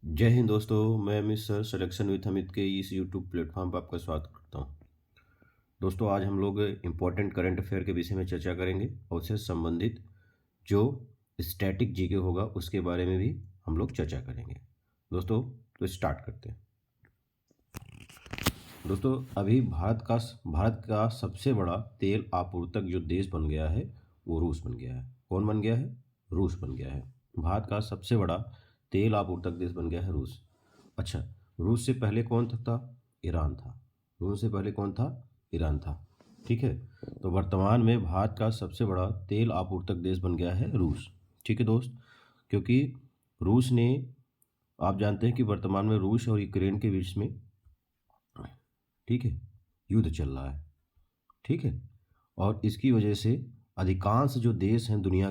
जय हिंद दोस्तों। मैं मिस्टर सिलेक्शन विथ अमित के इस यूट्यूब प्लेटफॉर्म पर आपका स्वागत करता हूं। दोस्तों, आज हम लोग इम्पोर्टेंट करंट अफेयर के विषय में चर्चा करेंगे और उससे संबंधित जो स्टैटिक जीके होगा उसके बारे में भी हम लोग चर्चा करेंगे। दोस्तों, तो स्टार्ट करते हैं। दोस्तों, अभी भारत का सबसे बड़ा तेल आपूर्तक जो देश बन गया है वो रूस बन गया है। कौन बन गया है? रूस बन गया है। भारत का सबसे बड़ा तेल आपूर्तक देश बन गया है रूस। अच्छा, रूस से पहले कौन था? ईरान था। रूस से पहले कौन था? ईरान था। ठीक है। तो वर्तमान में भारत का सबसे बड़ा तेल आपूर्तक देश बन गया है रूस। ठीक है दोस्त, क्योंकि रूस ने, आप जानते हैं कि वर्तमान में रूस और यूक्रेन के बीच में, ठीक है, युद्ध चल रहा है। ठीक है। और इसकी वजह से अधिकांश जो देश हैं दुनिया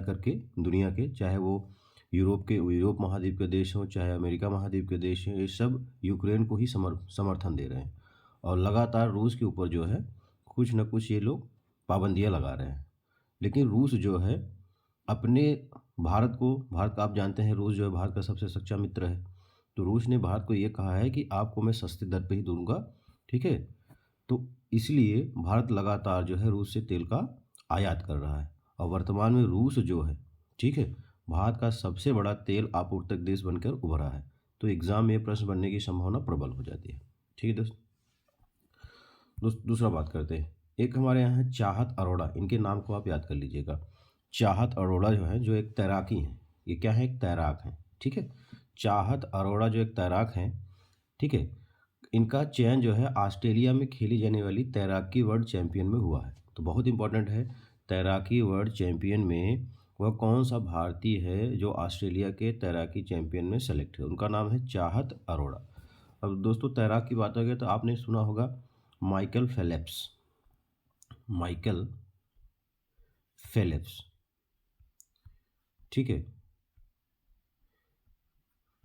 के चाहे वो यूरोप महाद्वीप के देश हों, चाहे अमेरिका महाद्वीप के देश हैं, ये सब यूक्रेन को ही समर्थन दे रहे हैं। और लगातार रूस के ऊपर जो है कुछ न कुछ ये लोग पाबंदियां लगा रहे हैं। लेकिन रूस जो है अपने भारत का, आप जानते हैं रूस जो है भारत का सबसे सच्चा मित्र है। तो रूस ने भारत को ये कहा है कि आपको मैं सस्ते दर पे ही दूंगा। ठीक है। तो इसलिए भारत लगातार जो है रूस से तेल का आयात कर रहा है और वर्तमान में रूस जो है, ठीक है, भारत का सबसे बड़ा तेल आपूर्तक देश बनकर उभरा है। तो एग्जाम में प्रश्न बनने की संभावना प्रबल हो जाती है। ठीक है दूसरा बात करते हैं। एक हमारे यहाँ है चाहत अरोड़ा, इनके नाम को आप याद कर लीजिएगा। चाहत अरोड़ा जो है, जो एक तैराकी हैं, ये क्या है? एक तैराक हैं। ठीक है। चाहत अरोड़ा जो एक तैराक हैं, ठीक है, इनका चयन जो है ऑस्ट्रेलिया में खेली जाने वाली तैराकी वर्ल्ड चैंपियन में हुआ है। तो बहुत इंपॉर्टेंट है, तैराकी वर्ल्ड चैंपियन में वह कौन सा भारतीय है जो ऑस्ट्रेलिया के तैराकी चैंपियन में सेलेक्ट है? उनका नाम है चाहत अरोड़ा। अब दोस्तों, तैराक की बात हो गई तो आपने सुना होगा माइकल फेलेप्स। माइकल फेलेप्स, ठीक है,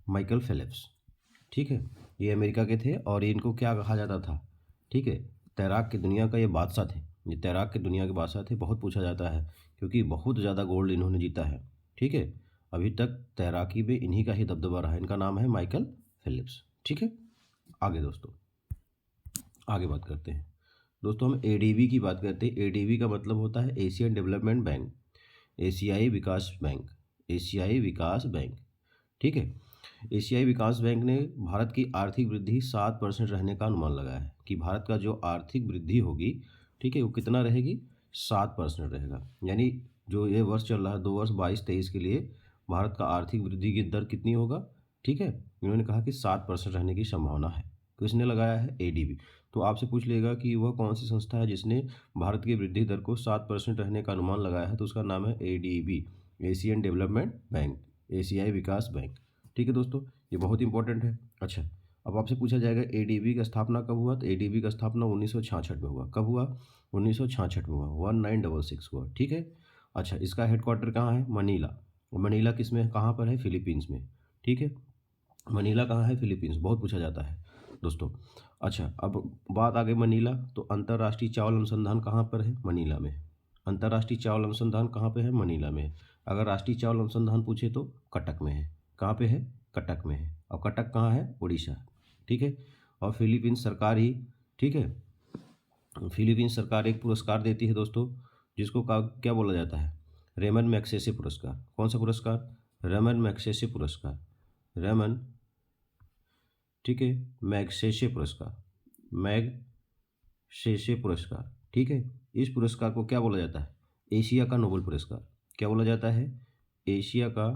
माइकल फेलेप्स, ठीक है, ये अमेरिका के थे और इनको क्या कहा जाता था? ठीक है, तैराक की दुनिया का ये बादशाह थे। ये तैराक की दुनिया के बादशाह थे, बहुत पूछा जाता है क्योंकि बहुत ज़्यादा गोल्ड इन्होंने जीता है। ठीक है। अभी तक तैराकी में इन्हीं का ही दबदबा रहा है। इनका नाम है माइकल फिलिप्स। ठीक है। आगे दोस्तों, आगे बात करते हैं। दोस्तों, हम एडीबी की बात करते हैं। एडीबी का मतलब होता है एशियन डेवलपमेंट बैंक, एशियाई विकास बैंक, एशियाई विकास बैंक। ठीक है। एशियाई विकास बैंक ने भारत की आर्थिक वृद्धि 7% रहने का अनुमान लगाया है कि भारत का जो आर्थिक वृद्धि होगी, ठीक है, वो कितना रहेगी? 7% रहेगा। यानी जो ये वर्ष चल रहा है 2 वर्ष 22-23 के लिए भारत का आर्थिक वृद्धि की दर कितनी होगा? ठीक है, इन्होंने कहा कि 7% रहने की संभावना है। किसने लगाया है? एडीबी। तो आपसे पूछ लेगा कि वह कौन सी संस्था है जिसने भारत की वृद्धि दर को 7% रहने का अनुमान लगाया है? तो उसका नाम है एडीबी, एशियन डेवलपमेंट बैंक, एशियाई विकास बैंक। ठीक है दोस्तों, ये बहुत इंपॉर्टेंट है। अच्छा, अब आपसे पूछा जाएगा एडीबी का स्थापना कब हुआ? तो एडीबी का स्थापना 1966 में हुआ। कब हुआ? 1966 में हुआ, 1966 हुआ। ठीक है। अच्छा, इसका हेडक्वार्टर कहाँ है? मनीला। मनीला किस में, कहाँ पर है? फिलीपींस में। ठीक है। मनीला कहाँ है? फिलीपींस। बहुत पूछा जाता है दोस्तों। अच्छा, अब बात आ गई मनीला, तो अंतर्राष्ट्रीय चावल अनुसंधान कहाँ पर है? मनीला में। अंतर्राष्ट्रीय चावल अनुसंधान कहाँ पे है? मनीला में। अगर राष्ट्रीय चावल अनुसंधान पूछे तो कटक में है। कहाँ पे है? कटक में है। और कटक कहाँ है? उड़ीसा। ठीक है। और फिलीपींस सरकार ही, ठीक है, फिलीपींस सरकार एक पुरस्कार देती है दोस्तों, जिसको क्या बोला जाता है? रेमन मैग्सेसे पुरस्कार। कौन सा पुरस्कार? रेमन मैग्सेसे पुरस्कार। रेमन, ठीक है, मैग्सेसे पुरस्कार, मैग्सेसे पुरस्कार। ठीक है। इस पुरस्कार को क्या बोला जाता है? एशिया का नोबेल पुरस्कार। क्या बोला जाता है? एशिया का,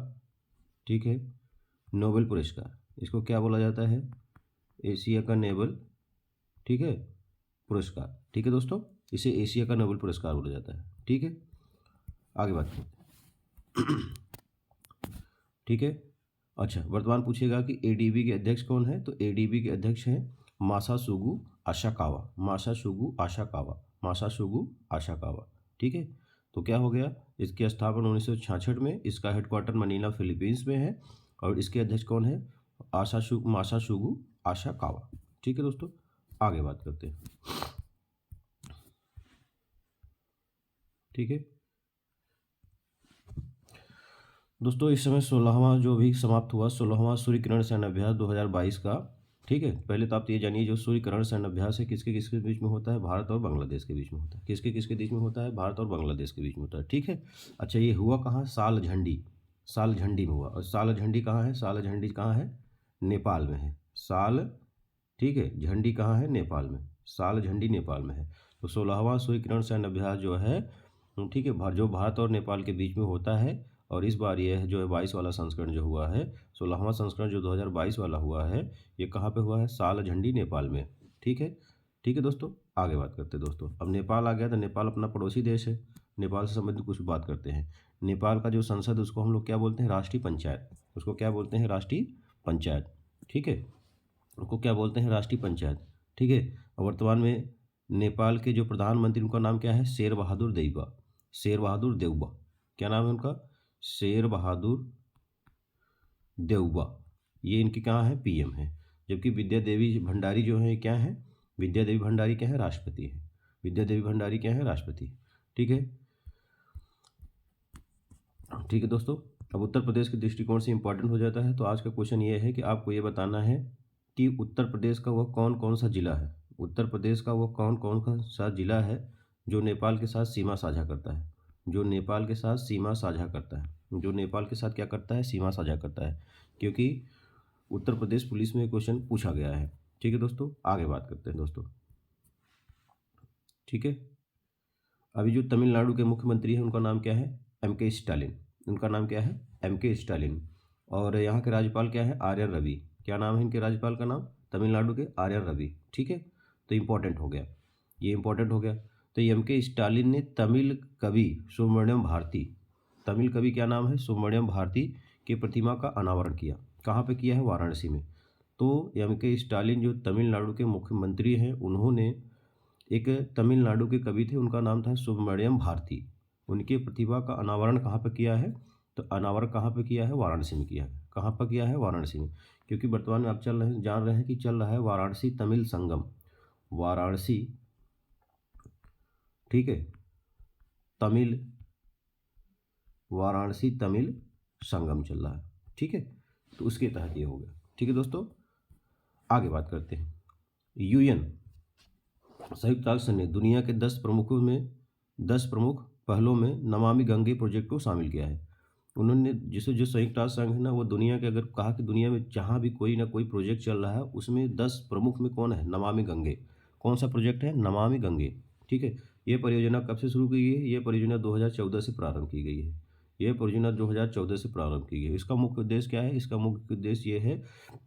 ठीक है, नोबेल पुरस्कार। इसको क्या बोला जाता है? एशिया का नोबेल, ठीक है, पुरस्कार। ठीक है दोस्तों, इसे एशिया का नोबेल पुरस्कार बोला जाता है। ठीक है। आगे बात करते हैं। ठीक है। अच्छा, वर्तमान पूछेगा कि एडीबी के अध्यक्ष कौन है? तो एडीबी के अध्यक्ष हैं मासासुगु आशाकावा, मासासुगु आशाकावा, मासासुगु आशाकावा। ठीक है। तो क्या हो गया? इसकी स्थापना 1966 में, इसका हेडक्वार्टर मनीला फिलीपींस में है और इसके अध्यक्ष कौन है? मासासुगु आशाकावा। ठीक है दोस्तों, आगे बात करते हैं। ठीक है दोस्तों इस समय 16वां जो भी समाप्त हुआ 16वां सूर्य किरण सैन्य अभ्यास 2022 का। ठीक है, पहले तो आप ये जानिए जो सूर्य किरण सैन्य अभ्यास है किसके किसके बीच में होता है, भारत और बांग्लादेश के बीच में होता है। किसके किसके बीच में होता है, भारत और बांग्लादेश के बीच में होता है। ठीक है, अच्छा ये हुआ कहाँ, साल झंडी, साल झंडी में हुआ। और साल झंडी कहाँ है, साल झंडी कहाँ है, नेपाल में है साल। ठीक है, झंडी कहाँ है, नेपाल में, साल झंडी नेपाल में है। तो 16वां सूर्य किरण सैन्य अभ्यास जो है, ठीक है, जो भारत और नेपाल के बीच में होता है। और इस बार ये जो है 22 वाला संस्करण जो हुआ है, 16वां संस्करण जो 2022 वाला हुआ है, ये कहाँ पे हुआ है, साल झंडी नेपाल में। ठीक है, ठीक है दोस्तों, आगे बात करते हैं दोस्तों। अब नेपाल आ गया तो नेपाल अपना पड़ोसी देश है। नेपाल से संबंधित कुछ बात करते हैं। नेपाल का जो संसद उसको हम लोग क्या बोलते हैं, राष्ट्रीय पंचायत। उसको क्या बोलते हैं, राष्ट्रीय पंचायत। ठीक है, उसको क्या बोलते हैं, राष्ट्रीय पंचायत। ठीक है, और वर्तमान में नेपाल के जो प्रधानमंत्री उनका नाम क्या है, शेर बहादुर देउबा। शेर बहादुर देउबा, क्या नाम है उनका, शेर बहादुर देउबा। ये इनके कहाँ है, पीएम है। जबकि विद्या देवी भंडारी जो है क्या है, विद्या देवी भंडारी क्या है, राष्ट्रपति है। विद्या देवी भंडारी क्या है, राष्ट्रपति। ठीक है, ठीक है दोस्तों। अब उत्तर प्रदेश के दृष्टिकोण से इंपॉर्टेंट हो जाता है। तो आज का क्वेश्चन ये है कि आपको ये बताना है कि उत्तर प्रदेश का वह कौन कौन सा जिला है, उत्तर प्रदेश का वह कौन कौन सा जिला है जो नेपाल के साथ सीमा साझा करता है, जो नेपाल के साथ सीमा साझा करता है, जो नेपाल के साथ क्या करता है, सीमा साझा करता है। क्योंकि उत्तर प्रदेश पुलिस में क्वेश्चन पूछा गया है। ठीक है दोस्तों, आगे बात करते हैं दोस्तों। ठीक है, अभी जो तमिलनाडु के मुख्यमंत्री हैं उनका नाम क्या है, एम के स्टालिन। उनका नाम क्या है, एम के स्टालिन। और यहाँ के राज्यपाल क्या है, आर एन रवि। क्या नाम है इनके राज्यपाल का नाम, तमिलनाडु के आर एन रवि। ठीक है, तो इम्पोर्टेंट हो गया, ये इम्पोर्टेंट हो गया। तो एम के स्टालिन ने तमिल कवि सुब्रमण्यम भारती, तमिल कवि क्या नाम है, सुब्रमण्यम भारती की प्रतिमा का अनावरण किया। कहाँ पे किया है, वाराणसी में। तो एम के स्टालिन जो तमिलनाडु के मुख्यमंत्री हैं, उन्होंने एक तमिलनाडु के कवि थे, उनका नाम था सुब्रमण्यम भारती। उनकी प्रतिभा का अनावरण कहाँ पर किया है, तो अनावरण कहाँ पर किया है, वाराणसी में किया है। कहाँ पर किया है, वाराणसी में। क्योंकि वर्तमान में आप जान रहे हैं कि चल रहा है वाराणसी तमिल संगम, वाराणसी, ठीक है, तमिल, वाराणसी तमिल संगम चल रहा है। ठीक है, तो उसके तहत ये हो गया। ठीक है दोस्तों, आगे बात करते हैं। यूएन, संयुक्त राष्ट्र संघ ने दुनिया के 10 प्रमुख पहलों में नमामि गंगे प्रोजेक्ट को शामिल किया है। उन्होंने जिसे जो संयुक्त राष्ट्र संघ है ना, वो दुनिया के, अगर कहा कि दुनिया में जहाँ भी कोई ना कोई प्रोजेक्ट चल रहा है उसमें 10 प्रमुख में कौन है, नमामि गंगे। कौन सा प्रोजेक्ट है, नमामि गंगे। ठीक है, ये परियोजना कब से शुरू की गई है, ये परियोजना 2014 से प्रारंभ की गई है। ये परियोजना 2014 से प्रारंभ की गई है। इसका मुख्य उद्देश्य क्या है, इसका मुख्य उद्देश्य ये है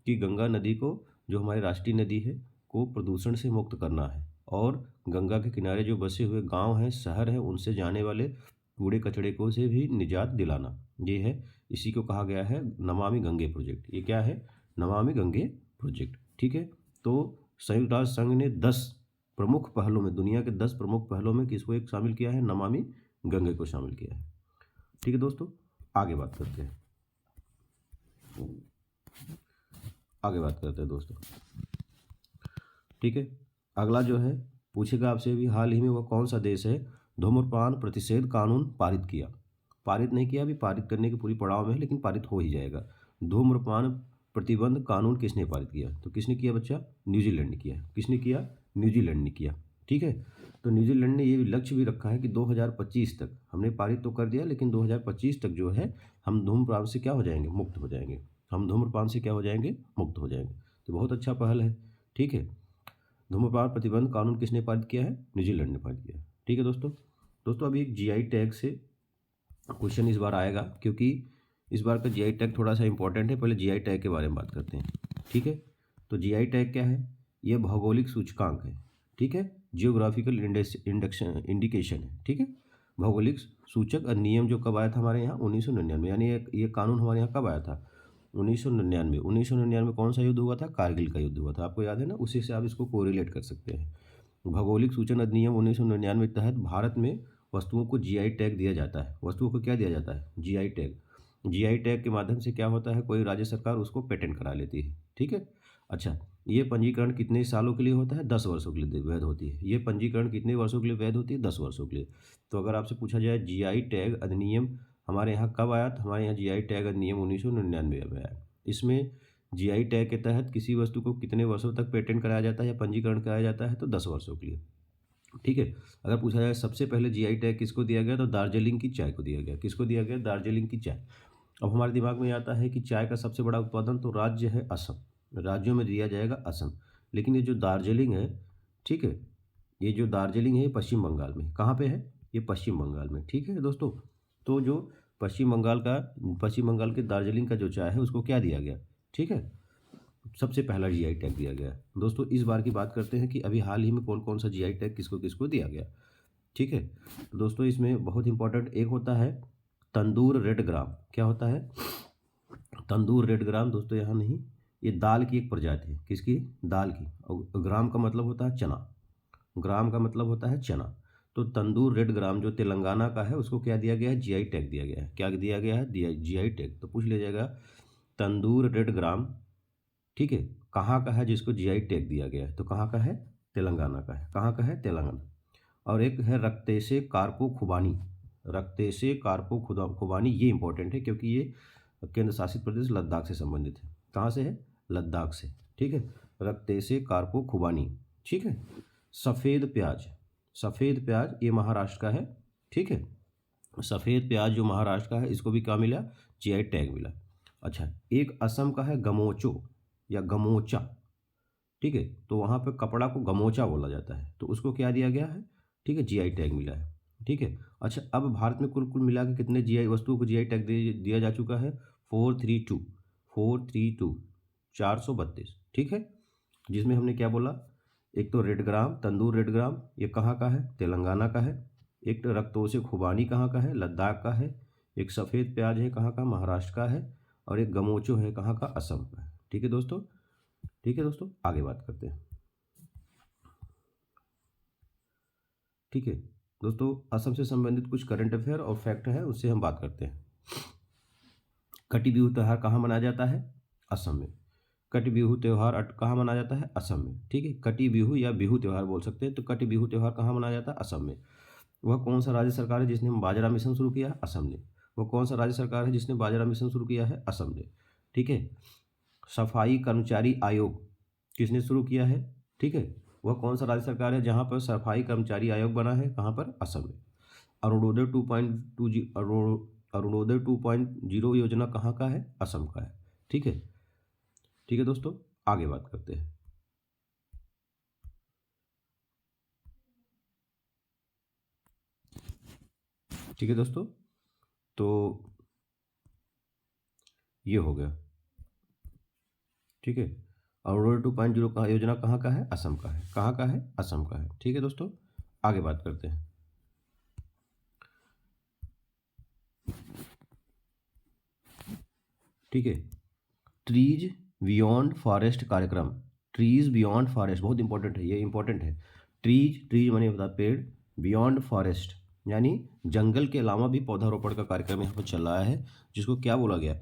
कि गंगा नदी को, जो हमारी राष्ट्रीय नदी है, को प्रदूषण से मुक्त करना है। और गंगा के किनारे जो बसे हुए गांव हैं, शहर हैं, उनसे जाने वाले कूड़े कचड़े को से भी निजात दिलाना, ये है। इसी को कहा गया है नमामि गंगे प्रोजेक्ट। ये क्या है, नमामि गंगे प्रोजेक्ट। ठीक है, तो संयुक्त राष्ट्र संघ ने 10 प्रमुख पहलों में, दुनिया के 10 प्रमुख पहलों में किसको एक शामिल किया है, नमामि गंगे को शामिल किया है। ठीक है दोस्तों, आगे बात करते हैं, आगे बात करते हैं दोस्तों। ठीक है, अगला जो है पूछेगा आपसे भी, हाल ही में वह कौन सा देश है धूम्रपान प्रतिषेध कानून पारित किया। पारित नहीं किया, अभी पारित करने की पूरी पड़ाव में है, लेकिन पारित हो ही जाएगा। धूम्रपान प्रतिबंध कानून किसने पारित किया, तो किसने किया बच्चा, न्यूजीलैंड ने किया। किसने किया, न्यूजीलैंड ने किया। ठीक है, तो न्यूजीलैंड ने ये लक्ष्य भी रखा है कि 2025 तक, हमने पारित तो कर दिया, लेकिन 2025 तक जो है हम धूम्रपान से क्या हो जाएंगे, मुक्त हो जाएंगे। हम धूम्रपान से क्या हो जाएंगे, मुक्त हो जाएंगे। तो बहुत अच्छा पहल है। ठीक है, धूम्रपान प्रतिबंध कानून किसने पारित किया है, न्यूजीलैंड ने पारित किया है। ठीक है दोस्तों, अभी एक जीआई टैग से क्वेश्चन इस बार आएगा, क्योंकि इस बार का जीआई टैग थोड़ा सा इंपॉर्टेंट है। पहले जीआई टैग के बारे में बात करते हैं। ठीक है, तो जीआई टैग क्या है, ये भौगोलिक सूचकांक है। ठीक है, जियोग्राफिकल इंडेक्शन इंडिकेशन है। ठीक है, भौगोलिक सूचक अधिनियम जो कब आया था हमारे यहाँ, 1999। यानी ये कानून हमारे यहाँ कब आया था, 1999। 1999 कौन सा युद्ध हुआ था, कारगिल का युद्ध हुआ था, आपको याद है ना। उसी से आप इसको कोरिलेट कर सकते हैं। भौगोलिक सूचना अधिनियम 1999 के तहत भारत में वस्तुओं को जीआई टैग दिया जाता है। वस्तुओं को क्या दिया जाता है, जीआई टैग। जीआई टैग के माध्यम से क्या होता है, कोई राज्य सरकार उसको पेटेंट करा लेती है। ठीक है, अच्छा, ये पंजीकरण कितने सालों के लिए होता है, 10 वर्षों के लिए वैध होती है। ये पंजीकरण कितने वर्षों के लिए वैध होती है, 10 वर्षों के लिए। तो अगर आपसे पूछा जाए जीआई टैग अधिनियम हमारे यहाँ कब आया था? हमारे यहाँ जीआई टैग अधिनियम 1999 में आया। इसमें जीआई टैग के तहत किसी वस्तु को कितने वर्षों तक पेटेंट कराया जाता है या पंजीकरण कराया जाता है? तो 10 वर्षों के लिए। ठीक है। अगर पूछा जाए सबसे पहले जीआई टैग किसको दिया गया, तो दार्जिलिंग की चाय को दिया गया। किसको दिया गया? दार्जिलिंग की चाय। अब हमारे दिमाग में आता है कि चाय का सबसे बड़ा उत्पादन तो राज्य है असम, राज्यों में दिया जाएगा असम। लेकिन ये जो दार्जिलिंग है, ठीक है, ये जो दार्जिलिंग है ये पश्चिम बंगाल में। कहाँ पे है? ये पश्चिम बंगाल में। ठीक है दोस्तों, तो जो पश्चिम बंगाल के दार्जिलिंग का जो चाय है उसको क्या दिया गया? ठीक है, सबसे पहला जीआई टैग दिया गया। दोस्तों इस बार की बात करते हैं कि अभी हाल ही में कौन कौन सा जीआई टैग किसको किसको दिया गया। ठीक है, तो दोस्तों इसमें बहुत इंपॉर्टेंट एक होता है तंदूर रेड ग्राम। क्या होता है? तंदूर रेड ग्राम। दोस्तों यहाँ नहीं, ये दाल की एक प्रजाति है। किसकी? दाल की। और ग्राम का मतलब होता है चना, ग्राम का मतलब होता है चना। तो तंदूर रेड ग्राम जो तेलंगाना का है उसको क्या दिया गया है? जीआई टैग दिया गया है। क्या दिया गया है? GI tag. तो पूछ लिया जाएगा तंदूर रेड ग्राम, ठीक है, कहाँ का है जिसको जीआई टैग दिया गया है? तो कहाँ का है? तेलंगाना का है। कहाँ का है? तेलंगाना। और एक है रक्तेसे कार्पो खुबानी। रक्तेसे कार्पो खुबानी, ये इंपॉर्टेंट है क्योंकि ये केंद्र शासित प्रदेश लद्दाख से संबंधित है। कहाँ से है? लद्दाख से। ठीक है, रक्तेसे कार्पो खुबानी। ठीक है। सफ़ेद प्याज, सफ़ेद प्याज ये महाराष्ट्र का है। ठीक है, सफ़ेद प्याज जो महाराष्ट्र का है इसको भी क्या मिला? जीआई टैग मिला। अच्छा, एक असम का है गमोचो या गमोचा। ठीक है, तो वहाँ पे कपड़ा को गमोचा बोला जाता है, तो उसको क्या दिया गया है? ठीक है, जीआई टैग मिला है। ठीक है। अच्छा, अब भारत में कुल कुल मिला के कितने जीआई वस्तुओं को जीआई टैग दिया जा चुका है? 432, 432, 432। ठीक है, जिसमें हमने क्या बोला? एक तो रेड ग्राम, तंदूर रेड ग्राम, ये कहाँ का है? तेलंगाना का है। एक तो रक्तोसे खुबानी कहाँ का है? लद्दाख का है। एक सफ़ेद प्याज है कहाँ का? महाराष्ट्र का है। और एक गमोचो है कहाँ का? असम का है। ठीक है दोस्तों। ठीक है दोस्तों, आगे बात करते हैं। ठीक है दोस्तों, असम से संबंधित कुछ करंट अफेयर और फैक्ट है उससे हम बात करते हैं। कटी बिहू त्यौहार कहाँ मनाया जाता है? असम में। कटी बिहू त्यौहार कहाँ मनाया जाता है? असम में। ठीक है, कटी बिहू या बिहू त्यौहार बोल सकते हैं। तो कटी बिहू त्यौहार कहाँ मनाया जाता है? असम में। वह कौन सा राज्य सरकार है जिसने बाजरा मिशन शुरू किया है? असम ने। वह कौन सा राज्य सरकार है जिसने बाजरा मिशन शुरू किया है? असम ने। ठीक है। सफाई कर्मचारी आयोग किसने शुरू किया है? ठीक है, वह कौन सा राज्य सरकार है जहाँ पर सफाई कर्मचारी आयोग बना है? कहाँ पर? असम में। अरुणोदय 2.20 अरुणोदय 2.0 योजना कहाँ का है? असम का है। ठीक है। ठीक है दोस्तों, आगे बात करते हैं। ठीक है दोस्तों, तो ये हो गया। ठीक है, अरुणोदय 2.0 का योजना कहाँ का है? असम का है। कहाँ का है? असम का है। ठीक है दोस्तों, आगे बात करते हैं। ठीक है, ट्रीज बियॉन्ड फॉरेस्ट कार्यक्रम। ट्रीज बियॉन्ड फॉरेस्ट बहुत इंपॉर्टेंट है, ये इंपॉर्टेंट है। ट्रीज, ट्रीज माने होता है पेड़, बियॉन्ड फॉरेस्ट यानी जंगल के अलावा भी पौधारोपण का कार्यक्रम यहाँ पर चल रहा है, जिसको क्या बोला गया?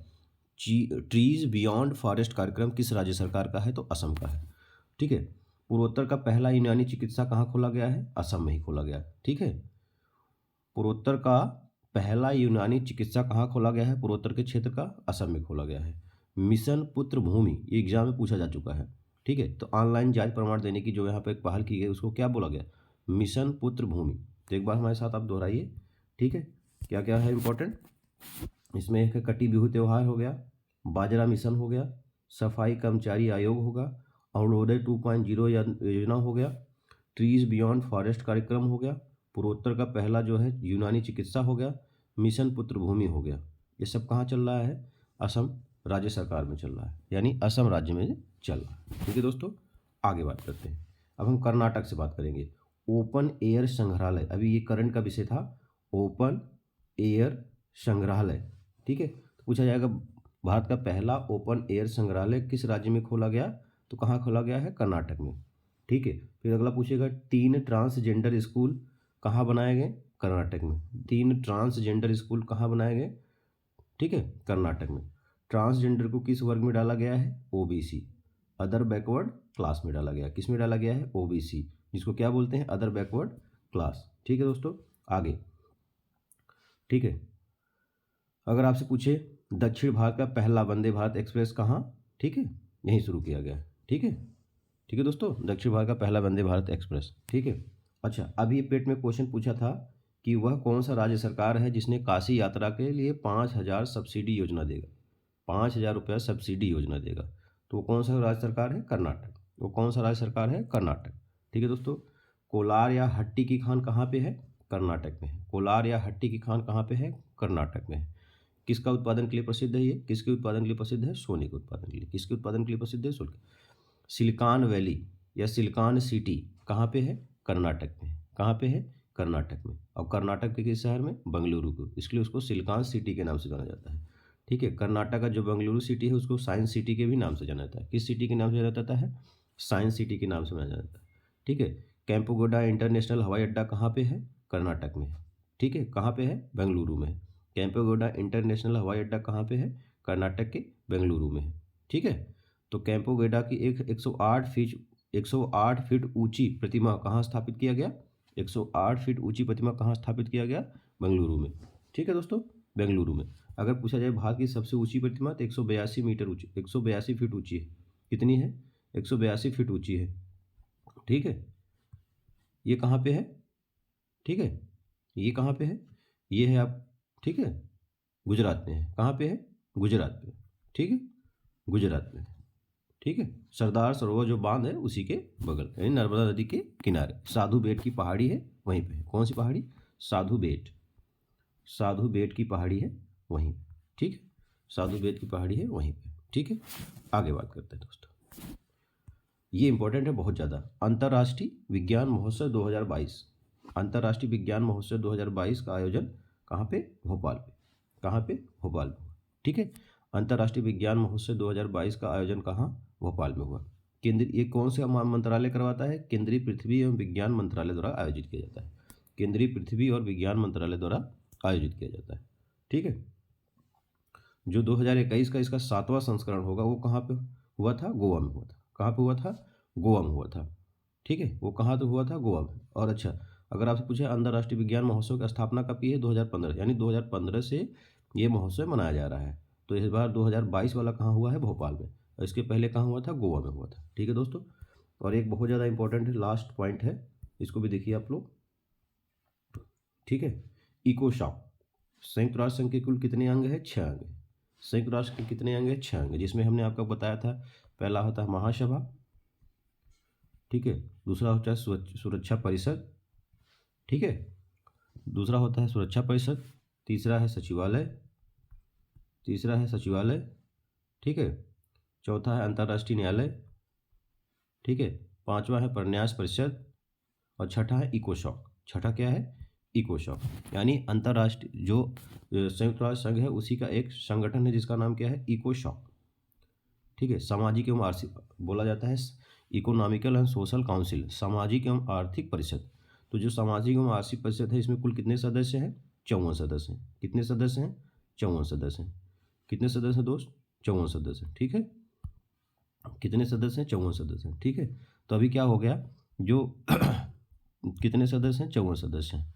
ट्रीज बियॉन्ड फॉरेस्ट कार्यक्रम किस राज्य सरकार का है? तो असम का है। ठीक है। पूर्वोत्तर का पहला यूनानी चिकित्सा कहाँ खोला गया है? असम में ही खोला गया। ठीक है, पूर्वोत्तर का पहला यूनानी चिकित्सा कहाँ खोला गया है? पूर्वोत्तर के क्षेत्र का असम में खोला गया है। मिशन पुत्र भूमि, ये एग्जाम में पूछा जा चुका है। ठीक है, तो ऑनलाइन जांच प्रमाण देने की जो यहाँ पे एक पहल की गई उसको क्या बोला गया? मिशन पुत्र भूमि। तो एक बार हमारे साथ आप दोहराइए। ठीक है, क्या क्या है इंपॉर्टेंट इसमें? एक कटी बिहू त्यौहार हो गया, बाजरा मिशन हो गया, सफाई कर्मचारी आयोग होगा, अरुणोदय 2.0 योजना हो गया, ट्रीज बियॉन्ड फॉरेस्ट कार्यक्रम हो गया, पूर्वोत्तर का पहला जो है यूनानी चिकित्सा हो गया, मिशन पुत्र भूमि हो गया। ये सब कहाँ चल रहा है? असम राज्य सरकार में चल रहा है, यानी असम राज्य में चल रहा है। ठीक है दोस्तों, आगे बात करते हैं। अब हम कर्नाटक से बात करेंगे। ओपन एयर संग्रहालय, अभी ये करंट का विषय था, ओपन एयर संग्रहालय। ठीक है, तो पूछा जाएगा भारत का पहला ओपन एयर संग्रहालय किस राज्य में खोला गया? तो कहाँ खोला गया है? कर्नाटक में। ठीक है, फिर अगला पूछेगा 3 ट्रांसजेंडर स्कूल कहाँ बनाए गए? कर्नाटक में। 3 ट्रांसजेंडर स्कूल कहाँ बनाए गए? ठीक है, कर्नाटक में। ट्रांसजेंडर को किस वर्ग में डाला गया है? ओबीसी, अदर बैकवर्ड क्लास में डाला गया। किस में डाला गया है? ओबीसी, जिसको क्या बोलते हैं? Other backward class. ठीक है दोस्तों, आगे। ठीक है, अगर आपसे पूछे दक्षिण भारत का पहला वंदे भारत एक्सप्रेस कहाँ, ठीक है, यहीं शुरू किया गया है। ठीक है, ठीक है दोस्तों, दक्षिण भारत का पहला वंदे भारत एक्सप्रेस। ठीक है, अच्छा अभी पेट में क्वेश्चन पूछा था कि वह कौन सा राज्य सरकार है जिसने काशी यात्रा के लिए 5,000 सब्सिडी योजना देगा, 5,000 रुपया सब्सिडी योजना देगा। तो वो कौन सा राज्य सरकार है? कर्नाटक। वो कौन सा राज्य सरकार है? कर्नाटक। ठीक है दोस्तों, कोलार या हट्टी की खान कहाँ पे है? कर्नाटक में है। कोलार या हट्टी की खान कहाँ पे है? कर्नाटक में है। किसका उत्पादन के लिए प्रसिद्ध है ये? किसके उत्पादन के लिए प्रसिद्ध है? सोने के उत्पादन के लिए। किसके उत्पादन के लिए प्रसिद्ध है? सोने। सिलिकॉन वैली या सिलिकॉन सिटी कहाँ पे है? कर्नाटक में। कहाँ पे है? कर्नाटक में। और कर्नाटक के किस शहर में? बेंगलुरु को, इसलिए उसको सिलिकॉन सिटी के नाम से जाना जाता है। ठीक है, कर्नाटक का जो बेंगलुरु सिटी है उसको साइंस सिटी के भी नाम से जाना जाता है। किस सिटी के नाम से जाना जाता है? साइंस सिटी के नाम से जाना जाता है। ठीक है, कैंपोगोडा इंटरनेशनल हवाई अड्डा कहाँ पे है? कर्नाटक में है। ठीक है, कहाँ पे है? बेंगलुरु में है। कैंपोगोडा इंटरनेशनल हवाई अड्डा कहाँ पे है? कर्नाटक के बेंगलुरु में है। ठीक है, तो कैंपोगोडा की एक 108 फीट ऊंची प्रतिमा कहाँ स्थापित किया गया? 108 फीट ऊंची प्रतिमा कहाँ स्थापित किया गया? बेंगलुरु में। ठीक है दोस्तों, बेंगलुरु में। अगर पूछा जाए भारत की सबसे ऊंची प्रतिमा तो 182 मीटर ऊंची, 182 फीट ऊंची है। कितनी है? 182 फीट ऊंची है। ठीक है, ये कहाँ पे है? ठीक है, ये कहाँ पे है? ये है आप, ठीक है, गुजरात में है। कहाँ पे है? गुजरात में। ठीक है, गुजरात में। ठीक है, सरदार सरोवर जो बांध है उसी के बगल, यानी नर्मदा नदी के किनारे। साधु बेट की पहाड़ी है वहीं पे। कौन सी पहाड़ी? साधु बेट। साधु बेट की पहाड़ी है वहीं पे। ठीक है, साधु बेट की पहाड़ी है वहीं पे। ठीक है, आगे बात करते हैं दोस्तों, ये इंपॉर्टेंट है बहुत ज़्यादा। अंतर्राष्ट्रीय विज्ञान महोत्सव 2022, अंतर्राष्ट्रीय विज्ञान महोत्सव 2022 का आयोजन कहाँ पे? भोपाल पे। कहाँ पे? भोपाल में। ठीक है, अंतर्राष्ट्रीय विज्ञान महोत्सव 2022 का आयोजन कहाँ? भोपाल में हुआ। केंद्रीय, ये कौन सा मंत्रालय करवाता है? केंद्रीय पृथ्वी एवं विज्ञान मंत्रालय द्वारा आयोजित किया जाता है। केंद्रीय पृथ्वी और विज्ञान मंत्रालय द्वारा आयोजित किया जाता है। ठीक है, जो 2021 का इसका 7वां संस्करण होगा वो कहाँ पे हुआ था? गोवा में हुआ था। कहाँ पे हुआ था? गोवा में हुआ था। ठीक है, वो कहाँ तो हुआ था? गोवा में। और अच्छा, अगर आपसे पूछे अंतर्राष्ट्रीय विज्ञान महोत्सव की स्थापना कब की है? 2015, यानी 2015 से ये महोत्सव मनाया जा रहा है। तो इस बार 2022 वाला कहाँ हुआ है? भोपाल में। और इसके पहले कहाँ हुआ था? गोवा में हुआ था। ठीक है दोस्तों, और एक बहुत ज़्यादा इंपॉर्टेंट है, लास्ट पॉइंट है, इसको भी देखिए आप लोग। ठीक है, इको शॉक। संयुक्त राष्ट्र संघ के कुल कितने अंग है? 6 अंग है। संयुक्त राष्ट्र के कितने अंग है? 6 अंग, जिसमें हमने आपको बताया था पहला होता है महासभा। ठीक है, दूसरा होता है सुरक्षा परिषद। ठीक है, दूसरा होता है सुरक्षा परिषद। तीसरा है सचिवालय। तीसरा है सचिवालय। ठीक है, चौथा है अंतर्राष्ट्रीय न्यायालय। ठीक है, पांचवा है प्रन्यास परिषद। और छठा है इकोशॉक। छठा क्या है? इकोशॉक। यानी अंतर्राष्ट्रीय जो संयुक्त राष्ट्र संघ है उसी का एक संगठन है जिसका नाम क्या है? इकोशॉक। ठीक है, सामाजिक एवं आर्थिक बोला जाता है, इकोनॉमिकल एंड सोशल काउंसिल, सामाजिक एवं आर्थिक परिषद। तो जो सामाजिक एवं आर्थिक परिषद है इसमें कुल कितने सदस्य हैं? 54 सदस्य हैं। कितने सदस्य हैं? 54 सदस्य हैं। कितने सदस्य हैं दोस्त? 54 सदस्य हैं। ठीक है, कितने सदस्य हैं? 54 सदस्य हैं। ठीक है, तो अभी क्या हो गया, जो कितने सदस्य हैं? 54 सदस्य हैं।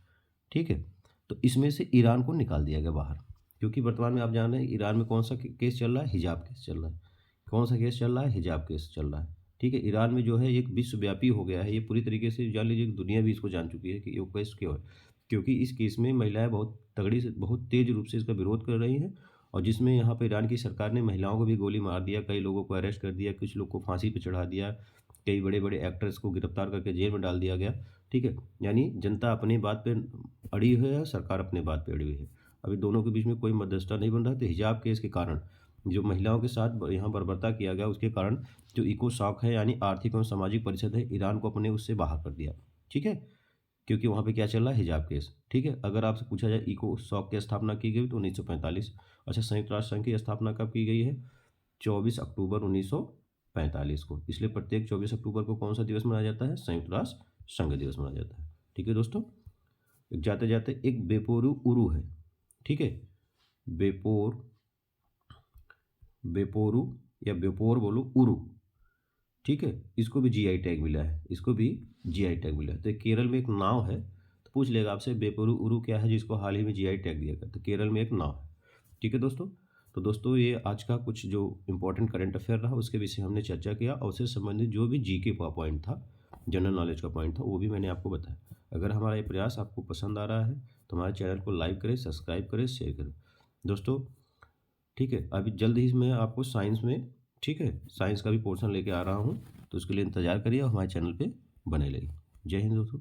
ठीक है, तो इसमें से ईरान को निकाल दिया गया बाहर, क्योंकि वर्तमान में आप जान रहे हैं ईरान में कौन सा केस चल रहा है? हिजाब केस चल रहा है। कौन सा केस चल रहा है? हिजाब केस चल रहा है। ठीक है, ईरान में जो है एक विश्वव्यापी हो गया है, ये पूरी तरीके से जान लीजिए कि दुनिया भी इसको जान चुकी है कि ये केस क्यों है। क्योंकि इस केस में महिलाएं बहुत तगड़ी से, बहुत तेज रूप से इसका विरोध कर रही हैं, और जिसमें यहाँ पर ईरान की सरकार ने महिलाओं को भी गोली मार दिया, कई लोगों को अरेस्ट कर दिया, कुछ लोग को फांसी पर चढ़ा दिया, कई बड़े बड़े एक्टर्स को गिरफ्तार करके जेल में डाल दिया गया। ठीक है, यानी जनता अपनी बात पे अड़ी हुई है, सरकार अपने बात पे अड़ी हुई है। अभी दोनों के बीच में कोई मध्यस्थता नहीं बन रहा। तो हिजाब केस के कारण जो महिलाओं के साथ यहाँ बर्बरता किया गया उसके कारण जो इको शॉक है यानी आर्थिक एवं सामाजिक परिषद है, ईरान को अपने उससे बाहर कर दिया। ठीक है, क्योंकि वहाँ पे क्या चल रहा है? हिजाब केस। ठीक है, अगर आपसे पूछा जाए इको शॉक की स्थापना की गई तो 1945। अच्छा, संयुक्त राष्ट्र संघ की स्थापना कब की गई है? 24 अक्टूबर 1945 को। इसलिए प्रत्येक 24 अक्टूबर को कौन सा दिवस मनाया जाता है? संयुक्त राष्ट्र संघ दिवस मनाया जाता है। ठीक है दोस्तों, जाते जाते एक बेपोरू उरु है। ठीक है, बेपोरू या बेपोर बोलो, उरु। ठीक है, इसको भी जीआई टैग मिला है, इसको भी जीआई टैग मिला है। तो केरल में एक नाव है, तो पूछ लेगा आपसे बेपोरू उरु क्या है जिसको हाल ही में जीआई टैग दिया गया। तो केरल में एक नाव है, ठीक है दोस्तों। तो दोस्तों ये आज का कुछ जो इम्पोर्टेंट करंट अफेयर रहा उसके विषय हमने चर्चा किया और उससे संबंधित जो भी जीके का पॉइंट था, जनरल नॉलेज का पॉइंट था, वो भी मैंने आपको बताया। अगर हमारा ये प्रयास आपको पसंद आ रहा है तो हमारे चैनल को लाइक करें, सब्सक्राइब करें, शेयर करें। दोस्तों ठीक है, अभी जल्द ही मैं आपको साइंस में, ठीक है, साइंस का भी पोर्शन लेके आ रहा हूँ, तो उसके लिए इंतज़ार करिए और हमारे चैनल पे बने रहिए। जय हिंद दोस्तों।